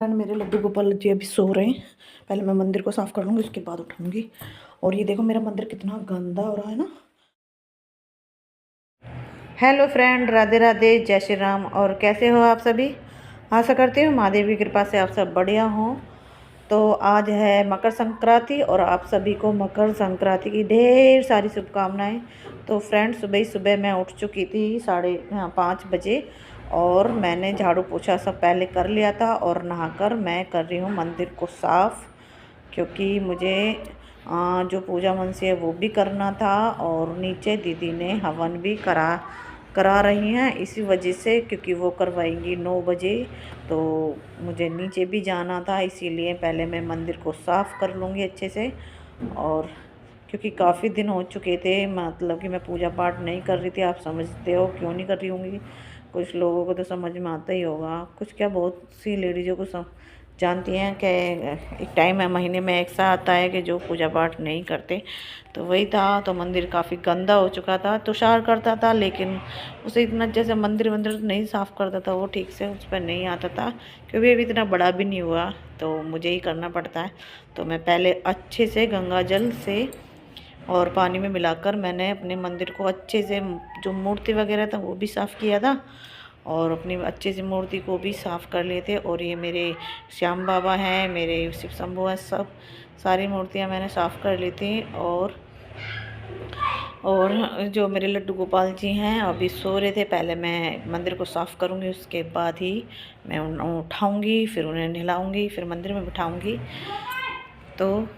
And मेरे लड्डू गोपाल जी अभी सो रहे हैं। पहले मैं मंदिर को साफ़ कर लूँगी, उसके बाद उठाऊँगी। और ये देखो मेरा मंदिर कितना गंदा हो रहा है ना। हेलो फ्रेंड, राधे राधे, जय श्री राम। और कैसे हो आप सभी? आशा करती हूँ महादेव की कृपा से आप सब बढ़िया हों। तो आज है मकर संक्रांति और आप सभी को मकर संक्रांति की ढेर सारी शुभकामनाएं। तो फ्रेंड, सुबह ही सुबह मैं उठ चुकी थी 5:30 बजे और मैंने झाड़ू पोछा सब पहले कर लिया था और नहाकर मैं कर रही हूँ मंदिर को साफ़, क्योंकि मुझे जो पूजा मन से है वो भी करना था और नीचे दीदी ने हवन भी करा रही हैं इसी वजह से, क्योंकि वो करवाएंगी 9 बजे। तो मुझे नीचे भी जाना था, इसीलिए पहले मैं मंदिर को साफ़ कर लूँगी अच्छे से। और क्योंकि काफ़ी दिन हो चुके थे, मतलब कि मैं पूजा पाठ नहीं कर रही थी। आप समझते हो क्यों नहीं कर रही होंगी, कुछ लोगों को तो समझ में आता ही होगा, कुछ क्या बहुत सी लेडीज़ों को जानती हैं कि एक टाइम है महीने में एक सा आता है कि जो पूजा पाठ नहीं करते। तो वही था। तो मंदिर काफ़ी गंदा हो चुका था, तुषार करता था लेकिन उसे इतना जैसे मंदिर नहीं साफ़ करता था वो ठीक से, उस पर नहीं आता था, क्योंकि अभी इतना बड़ा भी नहीं हुआ तो मुझे ही करना पड़ता है। तो मैं पहले अच्छे से गंगा जल से और पानी में मिलाकर मैंने अपने मंदिर को अच्छे से, जो मूर्ति वगैरह था वो भी साफ़ किया था और अपनी अच्छे से मूर्ति को भी साफ़ कर लिए थे। और ये मेरे श्याम बाबा हैं, मेरे शिव शंभू हैं, सब सारी मूर्तियां मैंने साफ़ कर ली थी। और जो मेरे लड्डू गोपाल जी हैं अभी सो रहे थे। पहले मैं मंदिर को साफ़ करूंगी, उसके बाद ही मैं उन्हें उठाऊंगी, फिर उन्हें नहलाऊंगी, फिर मंदिर में बिठाऊंगी। तो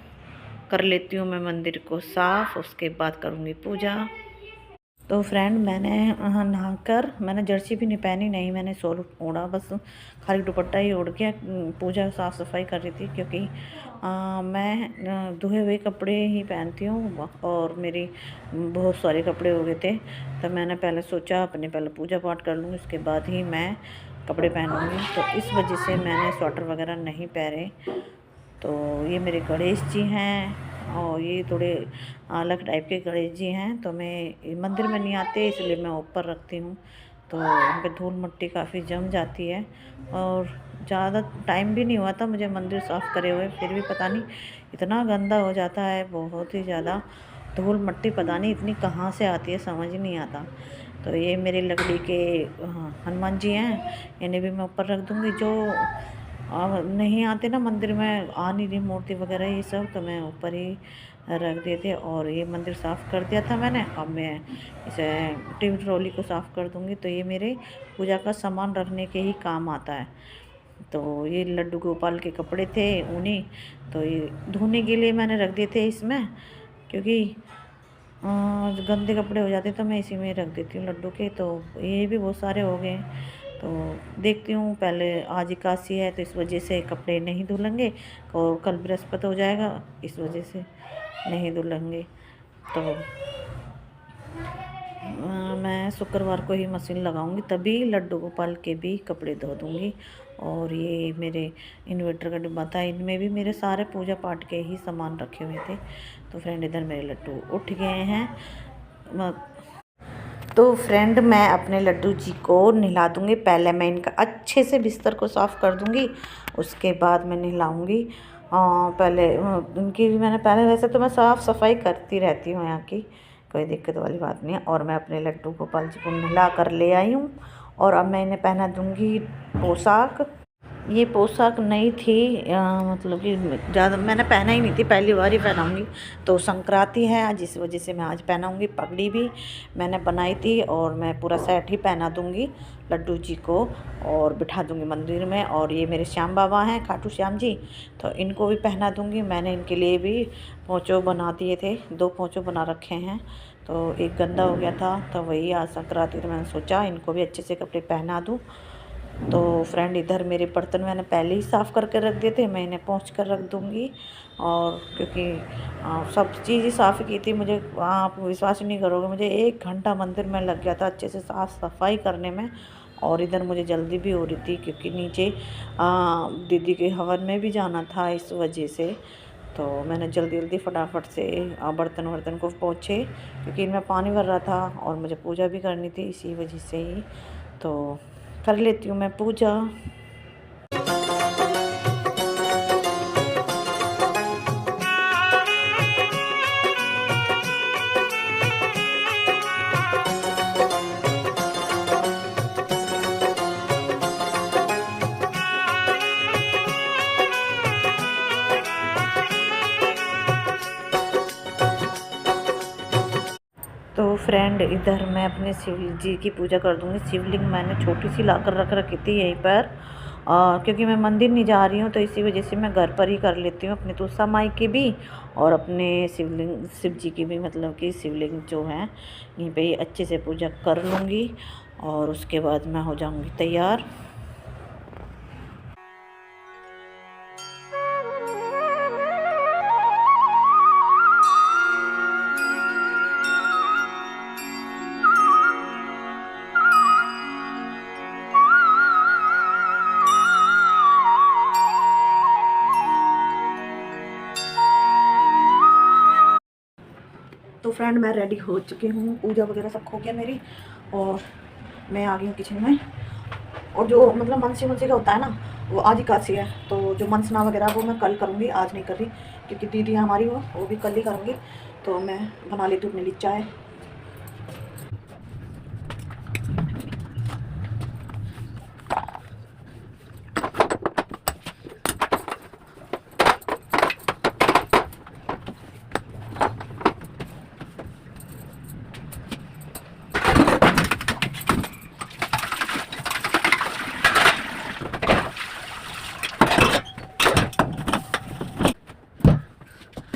कर लेती हूँ मैं मंदिर को साफ़, उसके बाद करूँगी पूजा। तो फ्रेंड, मैंने नहाकर, मैंने जर्सी भी नहीं पहनी, नहीं मैंने शॉल ओढ़ा, बस खाली दुपट्टा ही ओढ़ के पूजा साफ़ सफाई कर रही थी, क्योंकि मैं धोए हुए कपड़े ही पहनती हूँ और मेरी बहुत सारे कपड़े हो गए थे। तो मैंने पहले सोचा अपने पहले पूजा पाठ कर लूँगी, उसके बाद ही मैं कपड़े पहनूँगी। तो इस वजह से मैंने स्वेटर वगैरह नहीं पहने। तो ये मेरे गणेश जी हैं और ये थोड़े अलग टाइप के गणेश जी हैं। तो मैं मंदिर में नहीं आते इसलिए मैं ऊपर रखती हूँ, तो उन पर धूल मिट्टी काफ़ी जम जाती है। और ज़्यादा टाइम भी नहीं हुआ था मुझे मंदिर साफ़ करे हुए, फिर भी पता नहीं इतना गंदा हो जाता है, बहुत ही ज़्यादा धूल मिट्टी पता नहीं इतनी कहाँ से आती है, समझ ही नहीं आता। तो ये मेरे लकड़ी के हनुमान जी हैं, इन्हें भी मैं ऊपर रख दूँगी। जो नहीं आते ना मंदिर में, आ नहीं रही मूर्ति वगैरह ये सब, तो मैं ऊपर ही रख देते। और ये मंदिर साफ़ कर दिया था मैंने, अब मैं इसे टीवी ट्रॉली को साफ़ कर दूँगी। तो ये मेरे पूजा का सामान रखने के ही काम आता है। तो ये लड्डू गोपाल के कपड़े थे उन्हीं, तो ये धोने के लिए मैंने रख दिए थे इसमें, क्योंकि गंदे कपड़े हो जाते तो मैं इसी में रख देती हूँ लड्डू के। तो ये भी बहुत सारे हो गए। तो देखती हूँ, पहले आज एकादशी है तो इस वजह से कपड़े नहीं धुलेंगे, और कल बृहस्पति हो जाएगा इस वजह से नहीं धुलेंगे। तो मैं शुक्रवार को ही मशीन लगाऊंगी, तभी लड्डू गोपाल के भी कपड़े धो दूंगी। और ये मेरे इन्वर्टर का डिब्बा था, इनमें भी मेरे सारे पूजा पाठ के ही सामान रखे हुए थे। तो फ्रेंड, इधर मेरे लड्डू उठ गए हैं। तो फ्रेंड, मैं अपने लड्डू जी को नहला दूँगी। पहले मैं इनका अच्छे से बिस्तर को साफ़ कर दूँगी, उसके बाद मैं नहलाऊँगी। पहले इनकी भी मैंने पहले, वैसे तो मैं साफ़ सफाई करती रहती हूँ यहाँ की, कोई दिक्कत वाली बात नहीं है। और मैं अपने लड्डू गोपाल जी को नहला कर ले आई हूँ और अब मैं इन्हें पहना दूँगी पोशाक। ये पोशाक नई थी, मतलब कि ज़्यादा मैंने पहना ही नहीं थी, पहली बार ही पहनाऊँगी। तो संक्रांति है आज, इस वजह से मैं आज पहनाऊँगी। पगड़ी भी मैंने बनाई थी और मैं पूरा सेट ही पहना दूँगी लड्डू जी को और बिठा दूँगी मंदिर में। और ये मेरे श्याम बाबा हैं, खाटू श्याम जी, तो इनको भी पहना दूँगी। मैंने इनके लिए भी पोंचो बना दिए थे, 2 पोंचो बना रखे हैं। तो एक गंदा हो गया था, तो वही आज संक्रांति, तो मैंने सोचा इनको भी अच्छे से कपड़े पहना दूँ। तो फ्रेंड, इधर मेरे बर्तन मैंने पहले ही साफ़ करके रख दिए थे, मैं इन्हें पोंछ कर रख दूँगी। और क्योंकि सब चीज़ ही साफ़ की थी, मुझे आप विश्वास ही नहीं करोगे, मुझे 1 घंटा मंदिर में लग गया था अच्छे से साफ़ सफाई करने में। और इधर मुझे जल्दी भी हो रही थी, क्योंकि नीचे दीदी के हवन में भी जाना था, इस वजह से। तो मैंने जल्दी जल्दी फटाफट से बर्तन वर्तन को पोंछे, क्योंकि इनमें पानी भर रहा था और मुझे पूजा भी करनी थी, इसी वजह से ही। तो कर लेती हूँ मैं पूजा। फ्रेंड इधर मैं अपने शिव जी की पूजा कर दूँगी। शिवलिंग मैंने छोटी सी ला कर रख रखी थी यहीं पर, क्योंकि मैं मंदिर नहीं जा रही हूँ तो इसी वजह से मैं घर पर ही कर लेती हूँ, अपनी तुलसा माई की भी और अपने शिव जी की भी, मतलब कि शिवलिंग जो है यहीं पे ही अच्छे से पूजा कर लूँगी और उसके बाद मैं हो जाऊँगी तैयार। तो फ्रेंड मैं रेडी हो चुकी हूँ, पूजा वगैरह सब हो गया मेरी और मैं आ गई हूँ किचन में। और जो मतलब मनसी का होता है ना, वो आज एकादशी है, तो जो मनसना वगैरह वो मैं कल करूँगी, आज नहीं कर रही, क्योंकि दीदी हमारी वो भी कल ही करूँगी। तो मैं बना लेती हूँ अपने लिए चाय।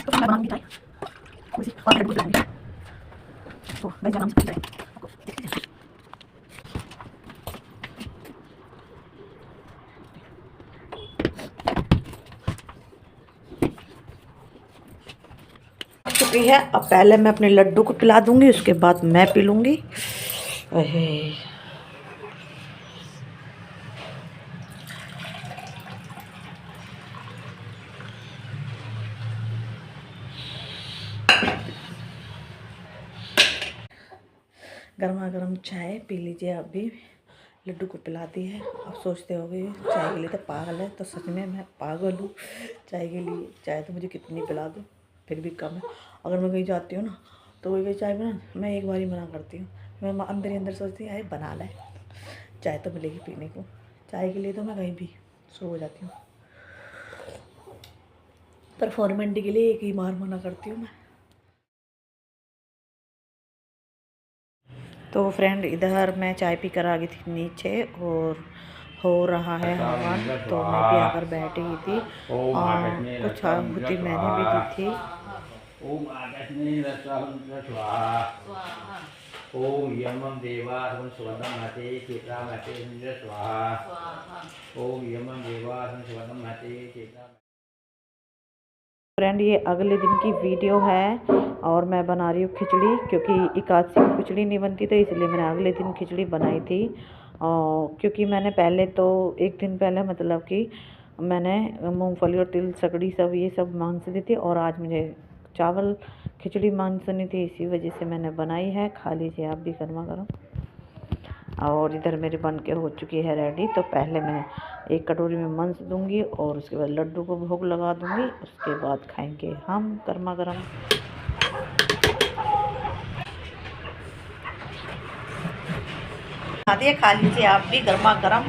मैं बनाऊंगी चाय थोड़ी सी और लड्डू बनाऊंगी, तो मैं आराम से पी चुकी है। अब पहले मैं अपने लड्डू को पिला दूंगी, उसके बाद मैं पी लूँगी। गर्मा गर्म चाय पी लीजिए। आप भी लड्डू को पिलाती है। अब सोचते होगे चाय के लिए तो पागल है, तो सच में मैं पागल हूँ चाय के लिए। चाय तो मुझे कितनी पिला दो फिर भी कम है। अगर मैं कहीं जाती हूँ ना तो वही चाय बना, मैं एक बार ही मना करती हूँ। मैं अंदर ही अंदर सोचती हूँ अरे बना ले, चाय तो मिलेगी पीने को। चाय के लिए तो मैं कहीं भी सो हो जाती हूँ, पर फॉर्मेलिटी के लिए एक ही बार मना करती हूँ मैं। तो फ्रेंड इधर मैं चाय पी कर आ गई थी नीचे और हो रहा है हवन, तो मैं भी आकर बैठी हुई थी और कुछ आहुति मैंने भी दी थी। ओम यमं देवा स्वर्णम महते चेता महते स्वाहा। ओम यमं देवा स्वर्णम महते चेता। फ्रेंड ये अगले दिन की वीडियो है और मैं बना रही हूँ खिचड़ी, क्योंकि एकादशी में खिचड़ी नहीं बनती तो इसलिए मैंने अगले दिन खिचड़ी बनाई थी। क्योंकि मैंने पहले तो एक दिन पहले मतलब कि मैंने मूंगफली और तिल सकड़ी सब ये सब मांस दी थी, और आज मुझे चावल खिचड़ी मांसनी थी, इसी वजह से मैंने बनाई है। खा लीजिए आप भी गर्मा गर्म। और इधर मेरी बन के हो चुकी है रेडी। तो पहले मैं एक कटोरी में मंस दूंगी और उसके बाद लड्डू को भोग लगा दूंगी, उसके बाद खाएंगे हम गर्मा गर्म। खा लीजिए आप भी गर्मा गर्म।